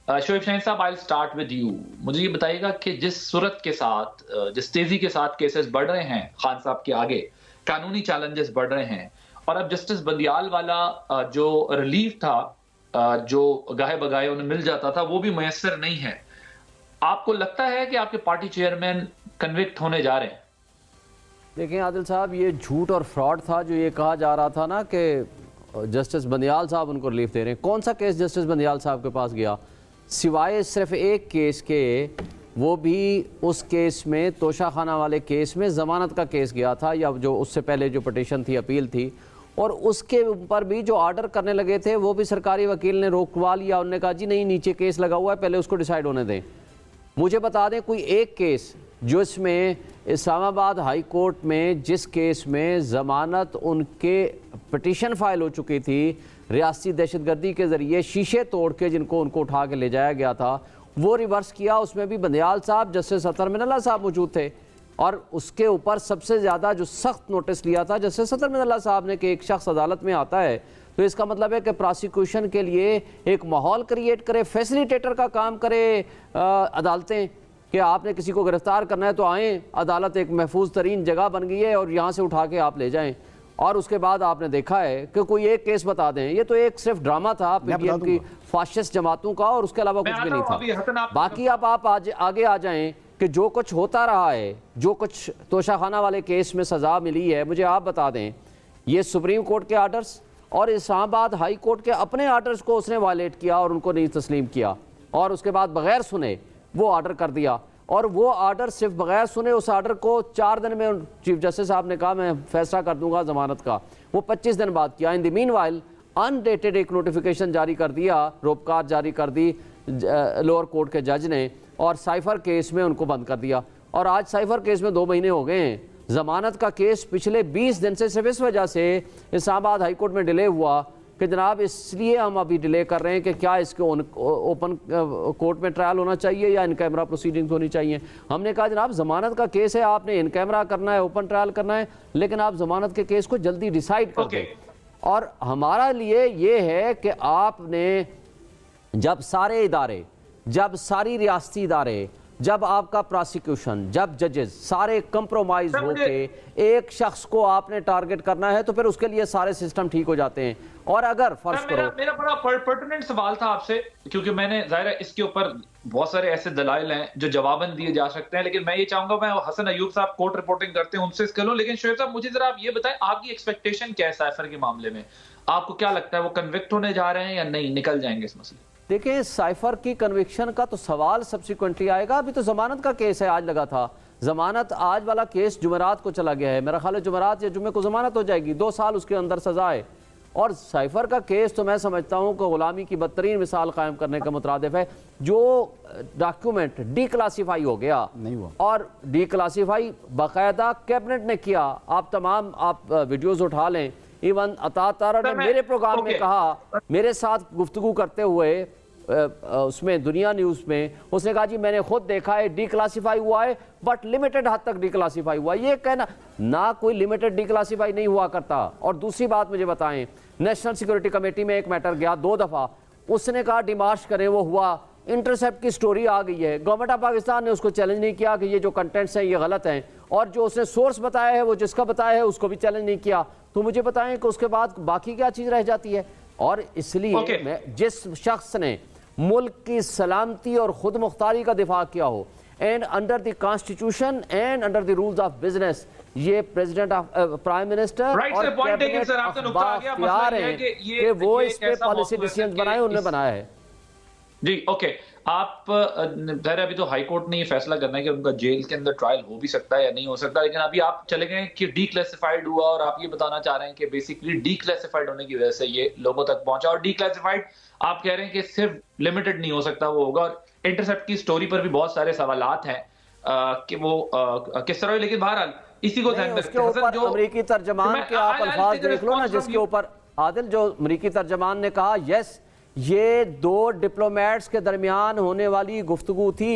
शोएब शाहीन साहब, I will start with you. मुझे ये बताइएगा कि जिस सूरत के साथ, जिस तेजी के साथ केसेस बढ़ रहे हैं खान साहब के आगे, कानूनी चैलेंजेस बढ़ रहे हैं, और अब जस्टिस बंदियाल वाला जो रिलीफ था, जो गाहे बगाए उन्हें मिल जाता था, वो भी मुयस्सर नहीं है। आपको लगता है कि आपके पार्टी चेयरमैन कन्विक्ट होने जा रहे हैं? देखिए आदिल साहब, ये झूठ और फ्रॉड था जो ये कहा जा रहा था ना कि जस्टिस बंदियाल साहब उनको रिलीफ दे रहे हैं। कौन सा केस जस्टिस बंदियाल साहब के पास गया सिवाय सिर्फ एक केस के? वो भी उस केस में, तोशा खाना वाले केस में ज़मानत का केस गया था, या जो उससे पहले जो पटिशन थी, अपील थी, और उसके ऊपर भी जो ऑर्डर करने लगे थे वो भी सरकारी वकील ने रोकवा लिया। उन्होंने कहा जी नहीं, नीचे केस लगा हुआ है, पहले उसको डिसाइड होने दें। मुझे बता दें कोई एक केस जो इसमें इस्लामाबाद हाई कोर्ट में, जिस केस में ज़मानत उनके पटिशन फाइल हो चुकी थी, रियासती दहशतगर्दी के ज़रिए शीशे तोड़ के जिनको उनको उठा के ले जाया गया था, वो रिवर्स किया। उसमें भी बंदियाल साहब, जस्टिस अतर मिनल्ला साहब मौजूद थे, और उसके ऊपर सबसे ज़्यादा जो सख्त नोटिस लिया था जस्टिस अतर मिनल्ला साहब ने कि एक शख्स अदालत में आता है तो इसका मतलब है कि प्रोसिक्यूशन के लिए एक माहौल क्रिएट करे, फैसिलिटेटर का काम करे अदालतें, कि आपने किसी को गिरफ्तार करना है तो आएँ, अदालत एक महफूज तरीन जगह बन गई है और यहाँ से उठा के आप ले जाएँ। और उसके बाद आपने देखा है कि कोई एक केस बता दें, ये तो एक सिर्फ ड्रामा था पीटीएम की फाशिस्ट जमातों का, और उसके अलावा कुछ भी नहीं था। बाकी अब आप आगे आ जाएं कि जो कुछ होता रहा है, जो कुछ तोशाखाना वाले केस में सज़ा मिली है, मुझे आप बता दें ये सुप्रीम कोर्ट के आर्डर्स और इस्लामाबाद हाई कोर्ट के अपने आर्डर्स को उसने वायलेट किया और उनको नहीं तस्लीम किया, और उसके बाद बगैर सुने वो ऑर्डर कर दिया। और वो ऑर्डर सिर्फ बगैर सुने, उस ऑर्डर को 4 दिन में चीफ जस्टिस साहब ने कहा मैं फैसला कर दूंगा ज़मानत का, वो 25 दिन बाद किया। In the mean while undated एक नोटिफिकेशन जारी कर दिया, रोपकार जारी कर दी लोअर कोर्ट के जज ने, और साइफर केस में उनको बंद कर दिया। और आज साइफर केस में 2 महीने हो गए हैं। ज़मानत का केस पिछले 20 दिन से सिर्फ इस वजह से इस्लामाबाद हाई कोर्ट में डिले हुआ कि जनाब इसलिए हम अभी डिले कर रहे हैं कि क्या इसके ओपन कोर्ट में ट्रायल होना चाहिए या इन कैमरा प्रोसीडिंग्स होनी चाहिए। हमने कहा जनाब ज़मानत का केस है, आपने इन कैमरा करना है, ओपन ट्रायल करना है, लेकिन आप ज़मानत के केस को जल्दी डिसाइड कर दें। और हमारा लिए ये है कि आपने जब सारे इदारे, जब सारी रियासती इदारे, जब आपका प्रोसिक्यूशन, जब जजेस सारे कंप्रोमाइज होके एक शख्स को आपने टारगेट करना है तो फिर उसके लिए सारे सिस्टम ठीक हो जाते हैं। और अगर फर्ज करो, मेरा बड़ा पर्टिनेंट सवाल था आपसे, क्योंकि मैंने जाहिर है इसके ऊपर बहुत सारे ऐसे दलाइल हैं जो जवाबन दिए जा सकते हैं, लेकिन मैं ये चाहूंगा मैं हसन अयूब साहब कोर्ट रिपोर्टिंग करते हैं उनसे इसके लूं। लेकिन शोएब साहब, मुझे जरा आप ये बताएं, आपकी एक्सपेक्टेशन क्या है साइफर के मामले में? आपको क्या लगता है वो कन्विक्ट होने जा रहे हैं या नहीं, निकल जाएंगे इस मसले? देखिए साइफर की कन्विक्शन का तो सवाल सब्सिक्वेंटली आएगा। अभी तो जमानत का केस है, आज लगा था। जमानत आज वाला केस जुमेरात को चला गया है, मेरा ख्याल है जुमेरात या जुमे को जमानत हो जाएगी, 2 साल उसके अंदर सजा है। और साइफर का केस तो मैं समझता हूँ कि गुलामी की बदतरीन मिसाल कायम करने का मुतरादिफ है। जो डॉक्यूमेंट डीक्लासीफाई हो गया नहीं हुआ, और डीक्लासीफाई बाकायदा कैबिनेट ने किया। आप तमाम वीडियोज उठा लें, इवन अता तारा ने मेरे प्रोग्राम में कहा, मेरे साथ गुफ्तगू करते हुए उसमें दुनिया न्यूज़ में, उसने कहा जी मैंने खुद देखा है, डीक्लासीफाई हुआ है बट लिमिटेड हद तक डीक्लासीफाई हुआ। ये कहना ना, कोई लिमिटेड डीक्लासीफाई नहीं हुआ करता। और दूसरी बात मुझे बताएं, नेशनल सिक्योरिटी कमेटी में एक मैटर गया 2 दफ़ा, उसने कहा डिमार्श करें, वो हुआ, इंटरसेप्ट की स्टोरी आ गई है, गवर्नमेंट ऑफ पाकिस्तान ने उसको चैलेंज नहीं किया कि ये जो कंटेंट्स हैं ये गलत हैं, और जो उसने सोर्स बताया है, वो जिसका बताया है उसको भी चैलेंज नहीं किया। तो मुझे बताएं कि उसके बाद बाकी क्या चीज़ रह जाती है। और इसलिए मैं, जिस शख्स ने मुल्क की सलामती और खुद मुख्तारी का दिफा किया हो, and under the constitution and under the rules of business, ये प्रेसिडेंट ऑफ प्राइम मिनिस्टर और कैबिनेट अख्तियार है कि वो इस पे पॉलिसी डिसीजन बनाए, उन्होंने बनाया है जी। ओके, आप जाहिर अभी तो हाई कोर्ट ने ये फैसला करना है कि उनका जेल के अंदर ट्रायल हो भी सकता है या नहीं हो सकता, लेकिन अभी आप चले गए कि डीक्लासिफाइड हुआ, और आप ये बताना चाह रहे हैं कि बेसिकली डीक्लासिफाइड होने की वजह से ये लोगों तक पहुंचा। और डीक्लासिफाइड आप कह रहे हैं कि सिर्फ लिमिटेड नहीं हो सकता, वो होगा। और इंटरसेप्ट की स्टोरी पर भी बहुत सारे सवालात हैं कि वो किस तरह, लेकिन बहरहाल इसी को ध्यान में उसके ऊपर अमरीकी तर्जमान के आप अल्फाज देख लो ना, जिसके ऊपर आदिल, जो अमरीकी तर्जमान ने कहा यस ये 2 डिप्लोमेट्स के दरमियान होने वाली गुफ्तगू थी,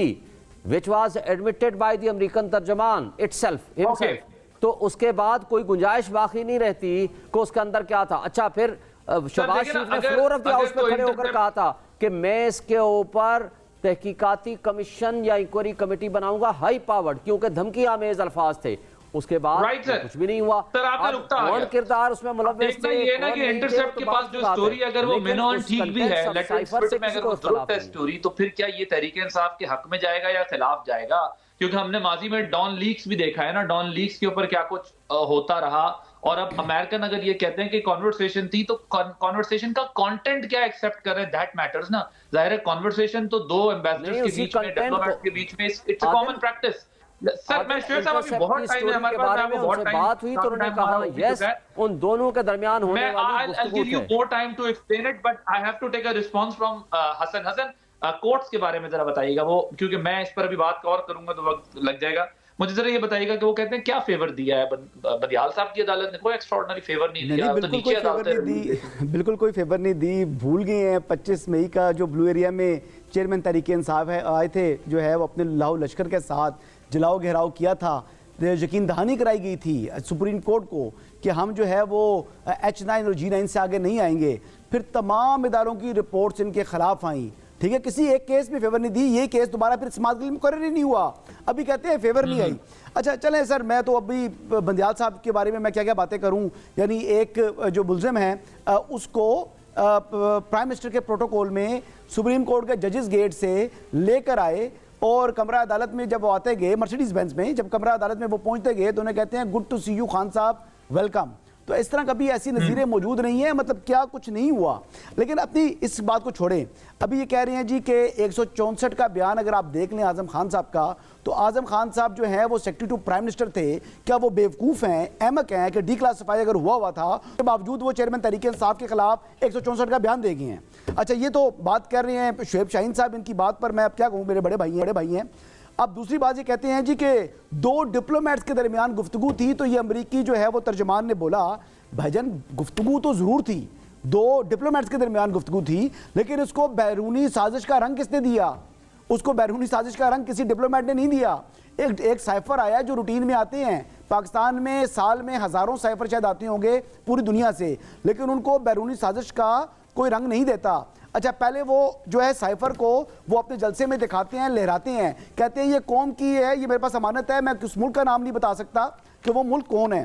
which was admitted by the American तर्जमान हिमसेल्फ। तो उसके बाद कोई गुंजाइश बाकी नहीं रहती कि उसके अंदर क्या था। अच्छा, फिर शहबाज शरीफ ने फ्लोर ऑफ द हाउस पे खड़े होकर कहा था कि मैं इसके ऊपर तहकीकाती कमीशन या इंक्वायरी कमेटी बनाऊंगा, हाई पावर्ड, क्योंकि धमकी आमेज अल्फाज थे। उसके बाद कुछ भी नहीं हुआ। सर आपका नुक्ता आ गया। किरदार उसमें मुलव्वस थे। ये ना कि इंटरसेप्ट के पास जो स्टोरी अगर वो मिनोन ठीक भी है, लेकिन अगर वो दुरुस्त है स्टोरी, तो फिर क्या ये तहरीक इंसाफ के हक में जाएगा या खिलाफ जाएगा? क्योंकि हमने माजी में डॉन लीक्स भी देखा है ना, डॉन लीक्स के ऊपर क्या कुछ होता रहा। और अब अमेरिकन अगर ये कहते हैं कि कॉन्वर्सेशन थी, तो कॉन्वर्सेशन का कंटेंट क्या एक्सेप्ट कर रहे हैं, दैट मैटर्स ना। जाहिर है कॉन्वर्सेशन तो दो एम्बेसडर्स के बीच में, डिप्लोमेट्स के बीच में, it's a common practice. Sir मैं शेर साहब, अभी बहुत टाइम है हमारे पास, मैं बहुत टाइम बात हुई तो उन्होंने कहा यस, उन दोनों के दरमियान होने वाली गुफ्तगू I'll give you more time to explain it, but I have to take a response from Hasan courts के बारे में जरा बताइएगा वो, क्योंकि मैं इस पर अभी बात और करूंगा तो वक्त लग जाएगा। मुझे जरा ये बताइएगा कि वो कहते हैं क्या फेवर दिया है बदियाल साहब की अदालत ने? कोई एक्स्ट्राऑर्डिनरी फेवर नहीं दिया, तो नीचे अदालत दी, बिल्कुल कोई फेवर नहीं दी। भूल गए हैं 25 मई का जो ब्लू एरिया में चेयरमैन तहरीक इंसाफ है आए थे, जो है वो अपने लाहौ लश्कर के साथ जलाओ घेराव किया था, यकीन दहानी कराई गई थी सुप्रीम कोर्ट को कि हम जो है वो H9 और G9 से आगे नहीं आएंगे। फिर तमाम इदारों की रिपोर्ट्स इनके खिलाफ आई, ठीक है, किसी एक केस में फेवर नहीं दी। ये केस दोबारा फिर समाअत के लिए मुकर्रर ही नहीं हुआ, अभी कहते हैं फेवर नहीं आई। अच्छा चलें सर, मैं तो अभी बंदियाल साहब के बारे में मैं क्या क्या बातें करूं। यानी एक जो मुलजिम है उसको प्राइम मिनिस्टर के प्रोटोकॉल में सुप्रीम कोर्ट के जजेस गेट से लेकर आए और कमरा अदालत में जब वो आते गए, मर्सिडीज बेंज में जब कमरा अदालत में वो पहुंचते गए तो उन्हें कहते हैं good to see you Khan साहब, वेलकम। तो इस तरह कभी ऐसी नज़ीरें मौजूद नहीं है, मतलब क्या कुछ नहीं हुआ। लेकिन अपनी इस बात को छोड़ें, अभी ये कह रहे हैं जी कि 164 का बयान अगर आप देख लें आजम खान साहब का, तो आजम खान साहब जो हैं वो सेक्रेटरी टू प्राइम मिनिस्टर थे। क्या वो बेवकूफ़ हैं, अहमक हैं कि डिक्लासिफाई अगर हुआ था के बावजूद वो चेयरमैन तहरीक इंसाफ के खिलाफ 164 का बयान दे गए हैं? अच्छा ये तो बात कर रहे हैं शुएब शाहीन साहब, इनकी बात पर मैं अब क्या कहूँ, मेरे बड़े भाई हैं। अब दूसरी बात ये कहते हैं जी कि दो डिप्लोमेट्स के दरमियान गुफ्तगू थी, तो ये अमरीकी जो है वो तर्जमान ने बोला भाईजान गुफ्तगू तो ज़रूर थी, दो डिप्लोमेट्स के दरमियान गुफ्तगू थी, लेकिन उसको बैरूनी साजिश का रंग किसने दिया? उसको बैरूनी साजिश का रंग किसी डिप्लोमेट ने नहीं दिया। एक साइफर आया जो रूटीन में आते हैं पाकिस्तान में, साल में हज़ारों साइफर शायद आते होंगे पूरी दुनिया से, लेकिन उनको बैरूनी साजिश का कोई रंग नहीं देता। अच्छा पहले वो जो है साइफर को वो अपने जलसे में दिखाते हैं, लहराते हैं, कहते हैं ये कौम की है, ये मेरे पास अमानत है, मैं उस मुल्क का नाम नहीं बता सकता कि वो मुल्क कौन है।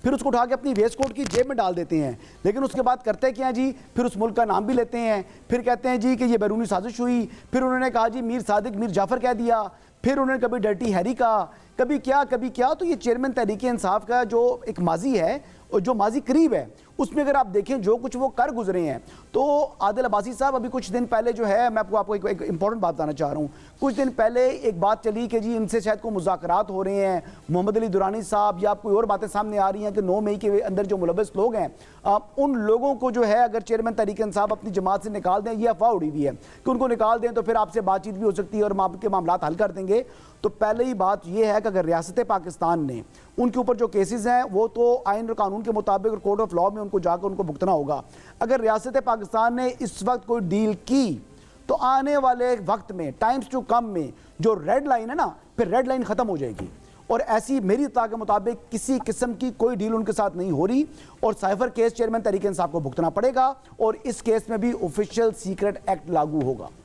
फिर उसको उठा के अपनी वेस्ट कोट की जेब में डाल देते हैं, लेकिन उसके बाद करते क्या जी, फिर उस मुल्क का नाम भी लेते हैं, फिर कहते हैं जी कि ये बैरूनी साजिश हुई, फिर उन्होंने कहा जी मीर सादिक मीर जाफ़र कह दिया, फिर उन्होंने कभी डर्टी हैरी कहा, कभी क्या। तो ये चेयरमैन तहरीक इंसाफ का जो एक माजी है और जो माजी करीब है, उसमें अगर आप देखें जो कुछ वो कर गुजरे हैं, तो आदिल अब्बासी साहब अभी कुछ दिन पहले जो है, मैं आपको एक इंपॉर्टेंट बात बताना चाह रहा हूँ। कुछ दिन पहले एक बात चली कि जी इनसे शायद कोई मुज़ाकरात हो रहे हैं, मोहम्मद अली दुरानी साहब या कोई और बातें सामने आ रही हैं कि 9 मई के अंदर जो मुलव्वस लोग हैं उन लोगों को जो है अगर चेयरमैन तहरीक इंसाफ अपनी जमात से निकाल दें, ये अफवाह उड़ी हुई है कि उनको निकाल दें तो फिर आपसे बातचीत भी हो सकती है और आपके मामला हल कर देंगे। तो पहले ही बात यह है कि अगर रियासत पाकिस्तान ने उनके ऊपर जो केसेस हैं वो तो आइन और कानून के मुताबिक और कोर्ट ऑफ लॉ में उनको जाकर उनको भुगतना होगा। अगर रियासत पाकिस्तान ने इस वक्त कोई डील की तो आने वाले वक्त में, टाइम्स टू कम में, जो रेड लाइन है ना, फिर रेड लाइन ख़त्म हो जाएगी। और ऐसी मेरी इत्तला के मुताबिक किसी किस्म की कोई डील उनके साथ नहीं हो रही और cipher case chairman Tehreek Insaf को भुगतना पड़ेगा और इस केस में भी ऑफिशियल सीक्रेट एक्ट लागू होगा।